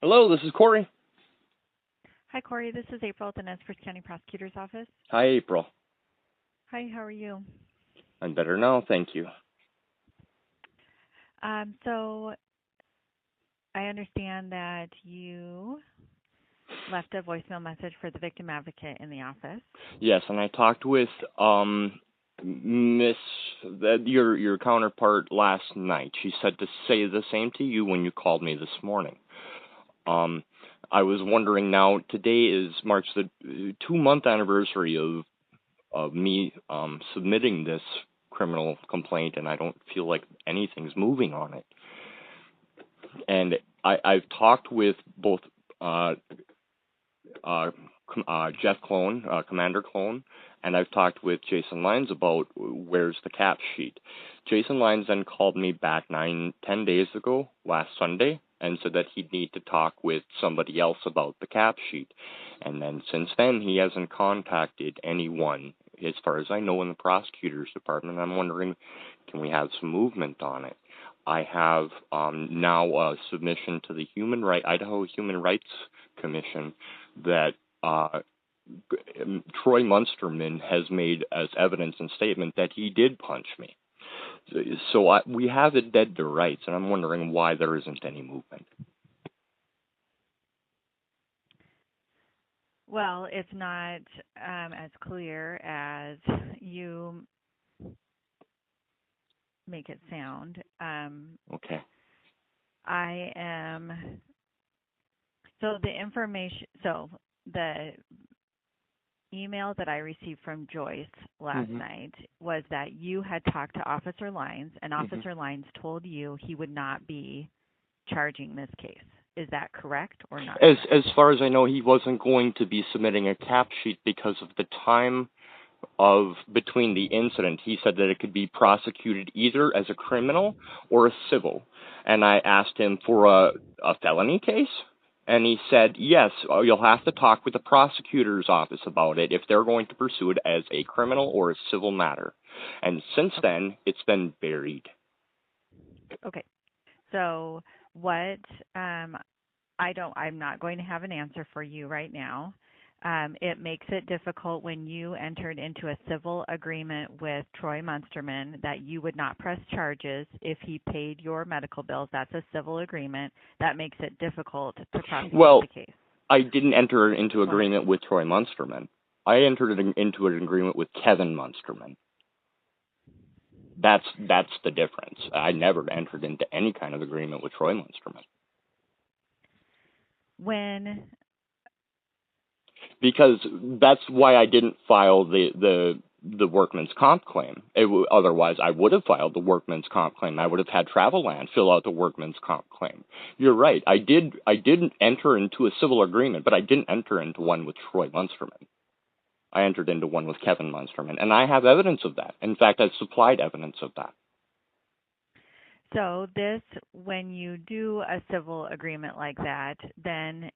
Hello, this is Corey. Hi, Corey. This is April at the Perce County Prosecutor's Office. Hi, April. Hi, how are you? I'm better now, thank you. So I understand that you left a voicemail message for the victim advocate in the office. Yes, and I talked with your counterpart last night. She said to say the same to you when you called me this morning. I was wondering now. Today is March the 2-month anniversary of me submitting this criminal complaint, and I don't feel like anything's moving on it. And I've talked with both Jeff Clone, Commander Clone, and I've talked with Jason Lyons about where's the cap sheet. Jason Lyons then called me back 10 days ago, last Sunday, and said that he'd need to talk with somebody else about the cap sheet. And then since then, he hasn't contacted anyone, as far as I know, in the prosecutor's department. I'm wondering, can we have some movement on it? I have now a submission to the Idaho Human Rights Commission that Troy Munsterman has made as evidence and statement that he did punch me. So we have it dead to rights, and I'm wondering why there isn't any movement. Well, it's not as clear as you make it sound. Okay. The email that I received from Joyce last night was that you had talked to Officer Lyons, and Officer Lyons told you he would not be charging this case. Is that correct or not? As far as I know, he wasn't going to be submitting a cap sheet because of the time between the incident. He said that it could be prosecuted either as a criminal or a civil. And I asked him for a felony case, and he said, yes, you'll have to talk with the prosecutor's office about it if they're going to pursue it as a criminal or a civil matter. And since then, it's been buried. Okay. So what I'm not going to have an answer for you right now. It makes it difficult when you entered into a civil agreement with Troy Munsterman that you would not press charges if he paid your medical bills. That's a civil agreement. That makes it difficult to prosecute the case. I didn't enter into agreement with Troy Munsterman. I entered into an agreement with Kevin Munsterman. That's the difference. I never entered into any kind of agreement with Troy Munsterman. Because that's why I didn't file the workman's comp claim. Otherwise, I would have filed the workman's comp claim. I would have had Travelland fill out the workman's comp claim. You're right. I didn't enter into a civil agreement, but I didn't enter into one with Troy Munsterman. I entered into one with Kevin Munsterman, and I have evidence of that. In fact, I've supplied evidence of that. So when you do a civil agreement like that, then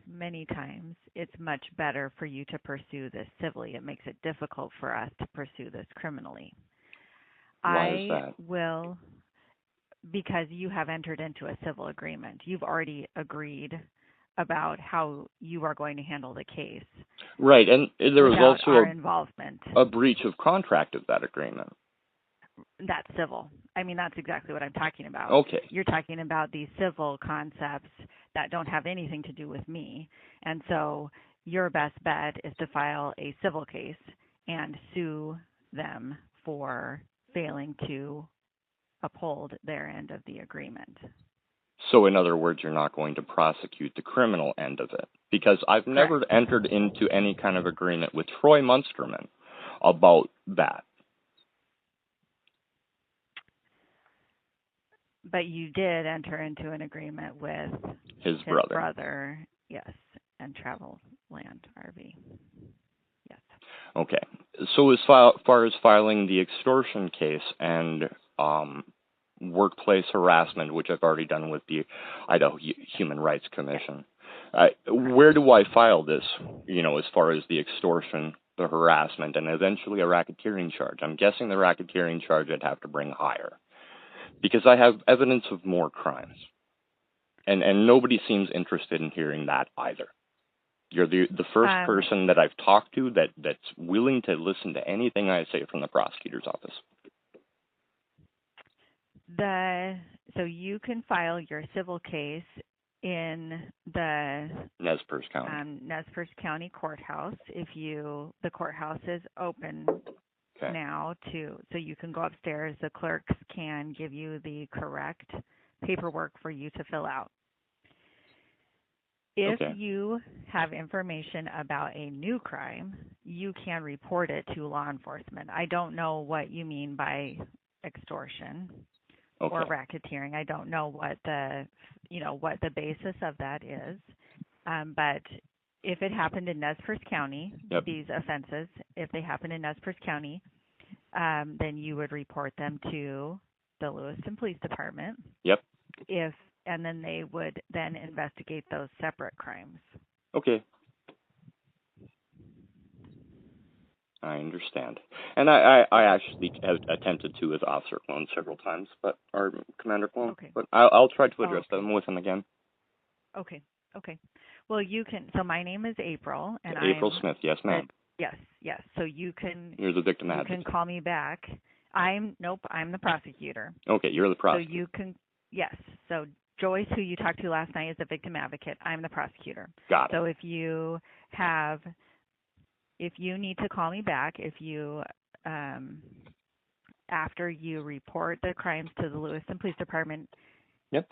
many times it's much better for you to pursue this civilly. It makes it difficult for us to pursue this criminally. Why is that? Because you have entered into a civil agreement. You've already agreed about how you are going to handle the case. Right, and there was also our involvement. A breach of contract of that agreement. That's civil. I mean, that's exactly what I'm talking about. Okay. You're talking about these civil concepts that don't have anything to do with me. And so your best bet is to file a civil case and sue them for failing to uphold their end of the agreement. So in other words, you're not going to prosecute the criminal end of it. Because I've never entered into any kind of agreement with Troy Munsterman about that. But you did enter into an agreement with his brother. Yes, and Travelland RV. Yes. Okay. So as far as filing the extortion case and workplace harassment, which I've already done with the Idaho Human Rights Commission, where do I file this, as far as the extortion, the harassment, and eventually a racketeering charge? I'm guessing the racketeering charge I'd have to bring higher. because I have evidence of more crimes. And nobody seems interested in hearing that either. You're the first person that I've talked to that's willing to listen to anything I say from the prosecutor's office. So you can file your civil case in the Nez Perce County. Nez Perce County Courthouse. The courthouse is open now so you can go upstairs. The clerks can give you the correct paperwork for you to fill out. If you have information about a new crime, you can report it to law enforcement. I don't know what you mean by extortion or racketeering. I don't know what the basis of that is. But if it happened in Nez Perce County, these offenses, if they happen in Nez Perce County, then you would report them to the Lewiston Police Department. And then they would then investigate those separate crimes. Okay. I understand. And I actually have attempted to with Officer Clone several times, or Commander Clone, but I'll try to address them with him again. Okay. Well, you can, so my name is April. And April Smith, yes, ma'am. Yes. So you can. You're the victim advocate. You can call me back. I'm the prosecutor. Okay, you're the prosecutor. So you can, yes. So Joyce, who you talked to last night, is the victim advocate. I'm the prosecutor. Got it. So if you need to call me back, after you report the crimes to the Lewiston Police Department,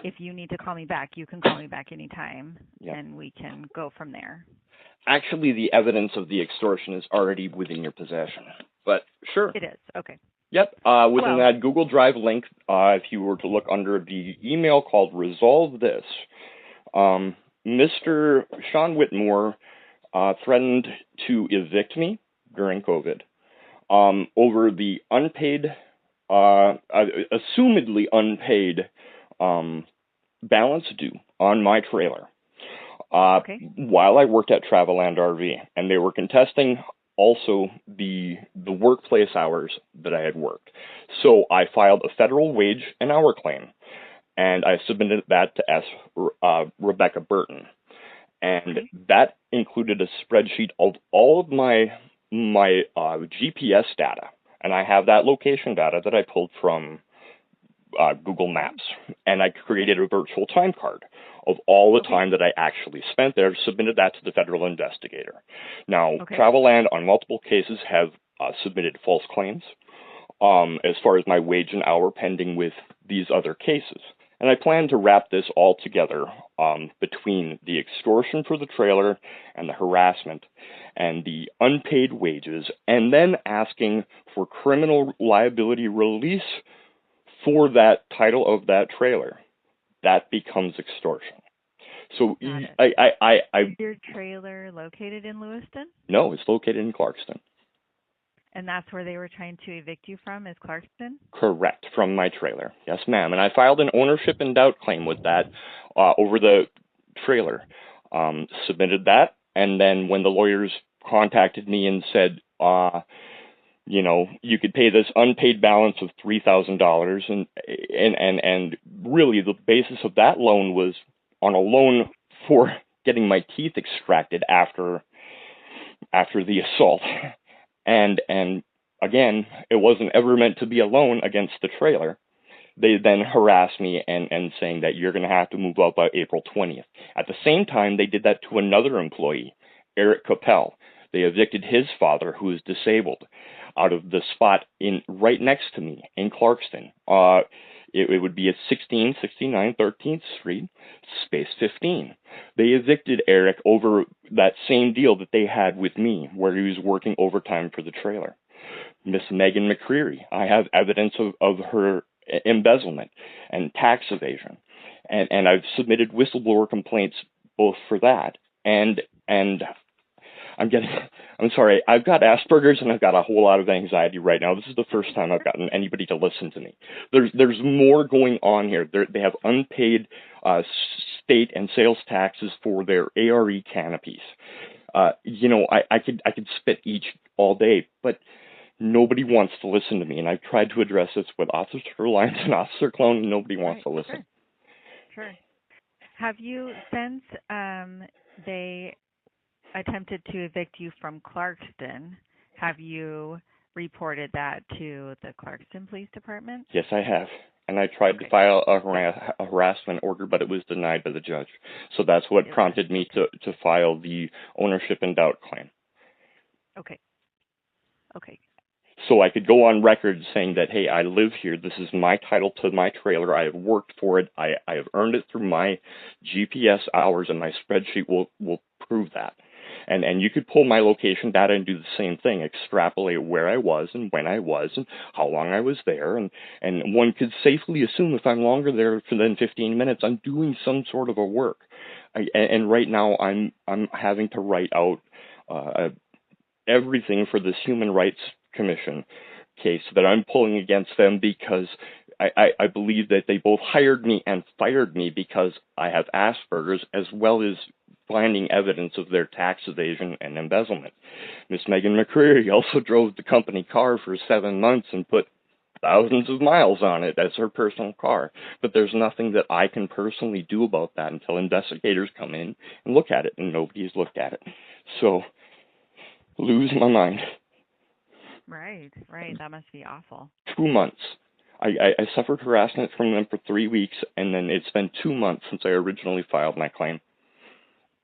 if you need to call me back, you can call me back anytime, and we can go from there. Actually, the evidence of the extortion is already within your possession, but sure. It is, okay. Yep, within that Google Drive link, if you were to look under the email called Resolve This, Mr. Sean Whitmore threatened to evict me during COVID over the unpaid, assumedly unpaid balance due on my trailer while I worked at Traveland RV, and they were contesting also the workplace hours that I had worked. So I filed a federal wage and hour claim, and I submitted that to Rebecca Burton. And that included a spreadsheet of all of my GPS data, and I have that location data that I pulled from Google Maps, and I created a virtual time card of all the time that I actually spent there, submitted that to the federal investigator. Now, Traveland on multiple cases have submitted false claims as far as my wage and hour pending with these other cases. And I plan to wrap this all together between the extortion for the trailer and the harassment and the unpaid wages, and then asking for criminal liability release for that title of that trailer. That becomes extortion. So Is your trailer located in Lewiston? No, it's located in Clarkston. And that's where they were trying to evict you from, is Clarkston? Correct, from my trailer. Yes, ma'am. And I filed an ownership in doubt claim with that over the trailer. Submitted that, and then when the lawyers contacted me and said, you could pay this unpaid balance of $3,000, and really the basis of that loan was on a loan for getting my teeth extracted after the assault. And again, it wasn't ever meant to be a loan against the trailer. They then harassed me and saying that you're going to have to move out by April 20th. At the same time, they did that to another employee, Eric Capel. They evicted his father, who is disabled, out of the spot right next to me in Clarkston. It would be at 1669 13th Street, space 15. They evicted Eric over that same deal that they had with me, where he was working overtime for the trailer. Miss Megan McCreary, I have evidence of her embezzlement and tax evasion, and I've submitted whistleblower complaints both for that and I'm sorry, I've got Asperger's and I've got a whole lot of anxiety right now. This is the first time I've gotten anybody to listen to me. There's more going on here. They have unpaid state and sales taxes for their ARE canopies. I could spit each all day, but Nobody wants to listen to me, and I've tried to address this with Officer Lyons and Officer Clone, and nobody wants to listen. Sure. Have you, since they attempted to evict you from Clarkston, have you reported that to the Clarkston Police Department? Yes, I have. And I tried to file a harassment order, but it was denied by the judge. So that's what prompted me to file the ownership in doubt claim. Okay. So I could go on record saying that, hey, I live here. This is my title to my trailer. I have worked for it. I have earned it through my GPS hours, and my spreadsheet will prove that. And you could pull my location data and do the same thing, extrapolate where I was and when I was and how long I was there. And one could safely assume if I'm longer there than 15 minutes, I'm doing some sort of a work. And right now I'm having to write out everything for this Human Rights Commission case that I'm pulling against them because I believe that they both hired me and fired me because I have Asperger's, as well as finding evidence of their tax evasion and embezzlement. Miss Megan McCreary also drove the company car for 7 months and put thousands of miles on it as her personal car. But there's nothing that I can personally do about that until investigators come in and look at it, and nobody's looked at it. So, lose my mind. Right. That must be awful. 2 months. I suffered harassment from them for 3 weeks, and then it's been 2 months since I originally filed my claim.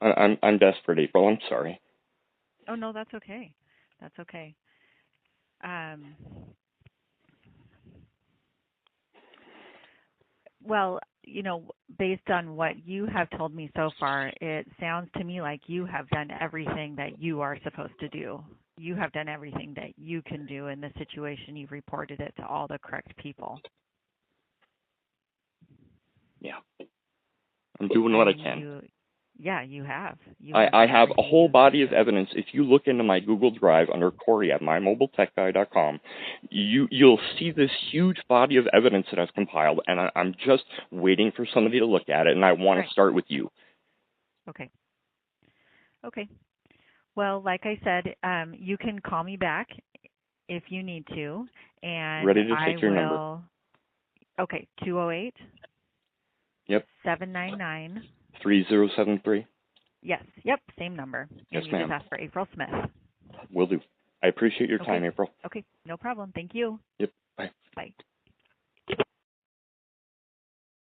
I'm desperate, April. I'm sorry. Oh, no, that's okay. Well, based on what you have told me so far, it sounds to me like you have done everything that you are supposed to do. You have done everything that you can do in this situation. You've reported it to all the correct people. Yeah. I'm doing what I can. You have. I have a whole body of evidence. If you look into my Google Drive under Corey at mymobiletechguy.com, you'll see this huge body of evidence that I've compiled, and I'm just waiting for somebody to look at it, and I want to start with you. Okay. Well, like I said, you can call me back if you need to, and ready to take your number. Okay, 208. Yep. 799. 3073. Yes. Yep. Same number. Yes, and ma'am. You just ask for April Smith. Will do. I appreciate your time, April. Okay. No problem. Thank you. Yep. Bye. Bye.